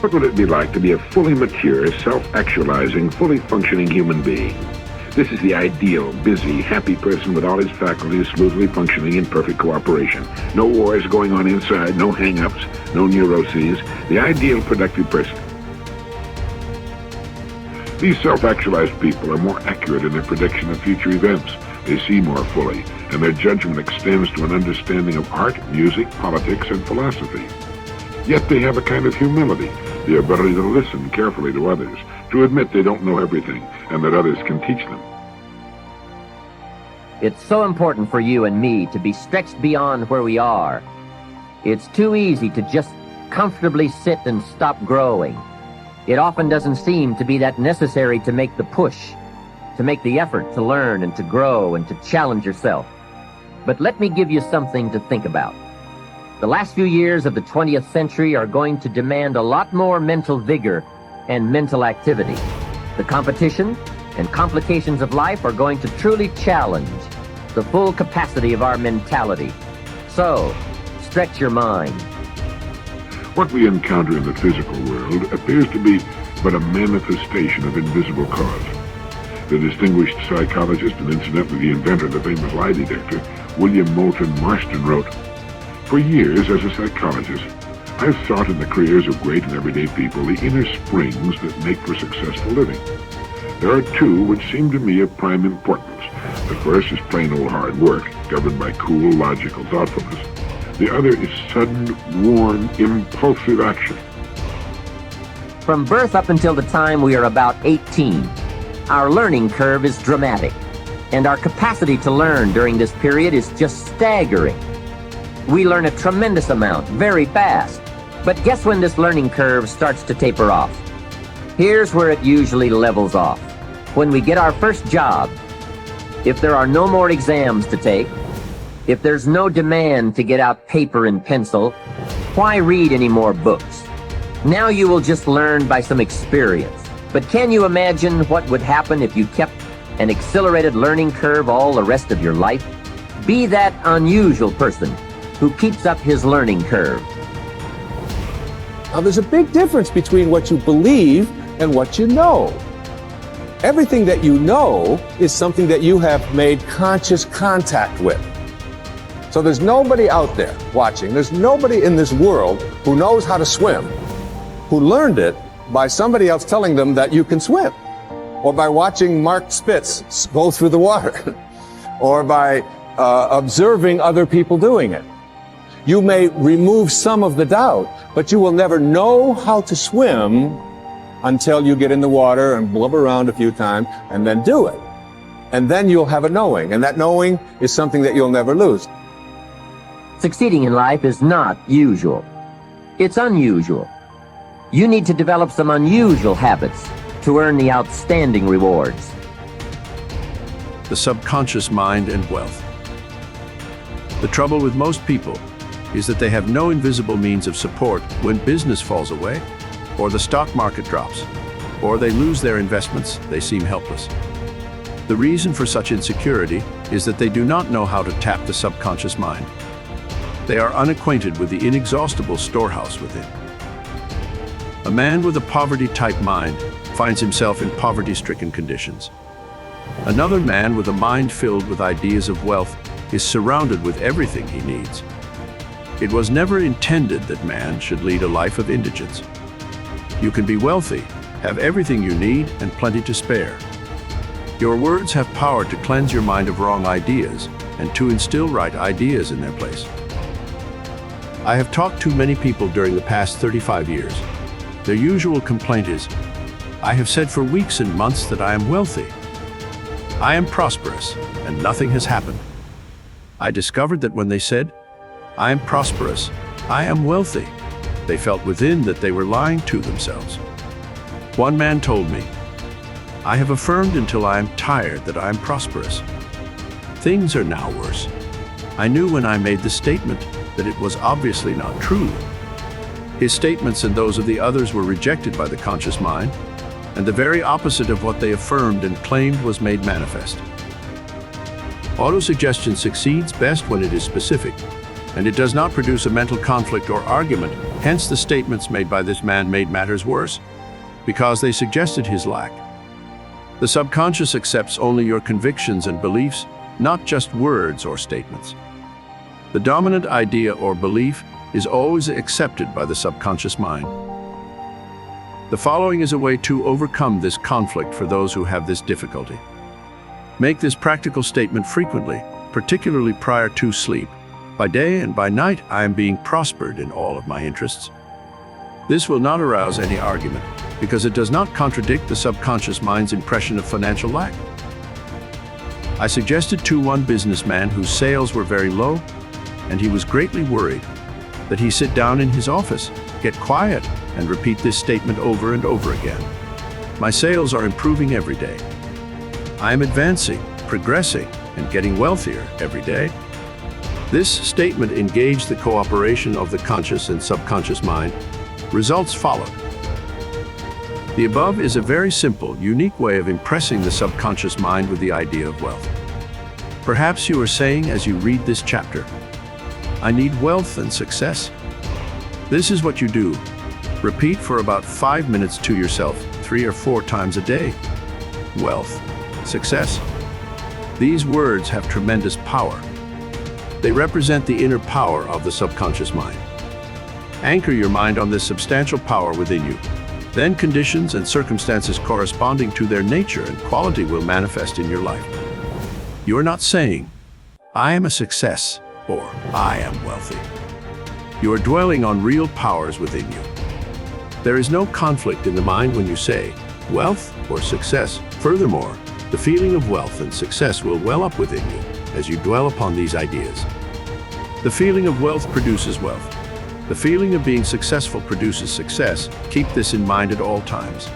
What would it be like to be a fully mature, self-actualizing, fully functioning human being? This is the ideal, busy, happy person with all his faculties smoothly functioning in perfect cooperation. No wars going on inside, no hang-ups, no neuroses. The ideal productive person. These self-actualized people are more accurate in their prediction of future events. They see more fully, and their judgment extends to an understanding of art, music, politics, and philosophy. Yet they have a kind of humility, the ability to listen carefully to others, to admit they don't know everything, and that others can teach them. It's so important for you and me to be stretched beyond where we are. It's too easy to just comfortably sit and stop growing. It often doesn't seem to be that necessary to make the push, to make the effort to learn and to grow and to challenge yourself. But let me give you something to think about. The last few years of the 20th century are going to demand a lot more mental vigor and mental activity. The competition and complications of life are going to truly challenge the full capacity of our mentality. So, stretch your mind. What we encounter in the physical world appears to be but a manifestation of invisible cause. The distinguished psychologist and incidentally the inventor of the famous lie detector, William Moulton Marston, wrote, "For years as a psychologist, I've sought in the careers of great and everyday people the inner springs that make for successful living. There are two which seem to me of prime importance. The first is plain old hard work, governed by cool, logical thoughtfulness. The other is sudden, warm, impulsive action." From birth up until the time we are about 18, our learning curve is dramatic, and our capacity to learn during this period is just staggering. We learn a tremendous amount, very fast. But guess when this learning curve starts to taper off? Here's where it usually levels off. When we get our first job, if there are no more exams to take, if there's no demand to get out paper and pencil, why read any more books? Now you will just learn by some experience. But can you imagine what would happen if you kept an accelerated learning curve all the rest of your life? Be that unusual person who keeps up his learning curve. Now, there's a big difference between what you believe and what you know. Everything that you know is something that you have made conscious contact with. So there's nobody out there watching, there's nobody in this world who knows how to swim, who learned it by somebody else telling them that you can swim, or by watching Mark Spitz go through the water, or by observing other people doing it. You may remove some of the doubt, but you will never know how to swim until you get in the water and blubber around a few times and then do it. And then you'll have a knowing, and that knowing is something that you'll never lose. Succeeding in life is not usual. It's unusual. You need to develop some unusual habits to earn the outstanding rewards. The subconscious mind and wealth. The trouble with most people is that they have no invisible means of support when business falls away, or the stock market drops, or they lose their investments. They seem helpless. The reason for such insecurity is that they do not know how to tap the subconscious mind. They are unacquainted with the inexhaustible storehouse within. A man with a poverty-type mind finds himself in poverty-stricken conditions. Another man with a mind filled with ideas of wealth is surrounded with everything he needs. It was never intended that man should lead a life of indigence. You can be wealthy, have everything you need, and plenty to spare. Your words have power to cleanse your mind of wrong ideas and to instill right ideas in their place. I have talked to many people during the past 35 years. Their usual complaint is, "I have said for weeks and months that I am wealthy. I am prosperous, and nothing has happened." I discovered that when they said, "I am prosperous, I am wealthy," they felt within that they were lying to themselves. One man told me, "I have affirmed until I am tired that I am prosperous. Things are now worse." I knew when I made the statement that it was obviously not true. His statements and those of the others were rejected by the conscious mind, and the very opposite of what they affirmed and claimed was made manifest. Autosuggestion succeeds best when it is specific. and it does not produce a mental conflict or argument. Hence, the statements made by this man made matters worse, because they suggested his lack. The subconscious accepts only your convictions and beliefs, not just words or statements. The dominant idea or belief is always accepted by the subconscious mind. The following is a way to overcome this conflict for those who have this difficulty. Make this practical statement frequently, particularly prior to sleep. By day and by night, I am being prospered in all of my interests. This will not arouse any argument, because it does not contradict the subconscious mind's impression of financial lack. I suggested to one businessman whose sales were very low, and he was greatly worried, that he sit down in his office, get quiet, and repeat this statement over and over again. My sales are improving every day. I am advancing, progressing, and getting wealthier every day. This statement engaged the cooperation of the conscious and subconscious mind. Results followed. The above is a very simple, unique way of impressing the subconscious mind with the idea of wealth. Perhaps you are saying as you read this chapter, I need wealth and success. This is what you do. Repeat for about 5 minutes to yourself, 3 or 4 times a day. Wealth, success. These words have tremendous power. They represent the inner power of the subconscious mind. Anchor your mind on this substantial power within you. Then conditions and circumstances corresponding to their nature and quality will manifest in your life. You are not saying, I am a success, or I am wealthy. You are dwelling on real powers within you. There is no conflict in the mind when you say wealth or success. Furthermore, the feeling of wealth and success will well up within you as you dwell upon these ideas. The feeling of wealth produces wealth. The feeling of being successful produces success. Keep this in mind at all times.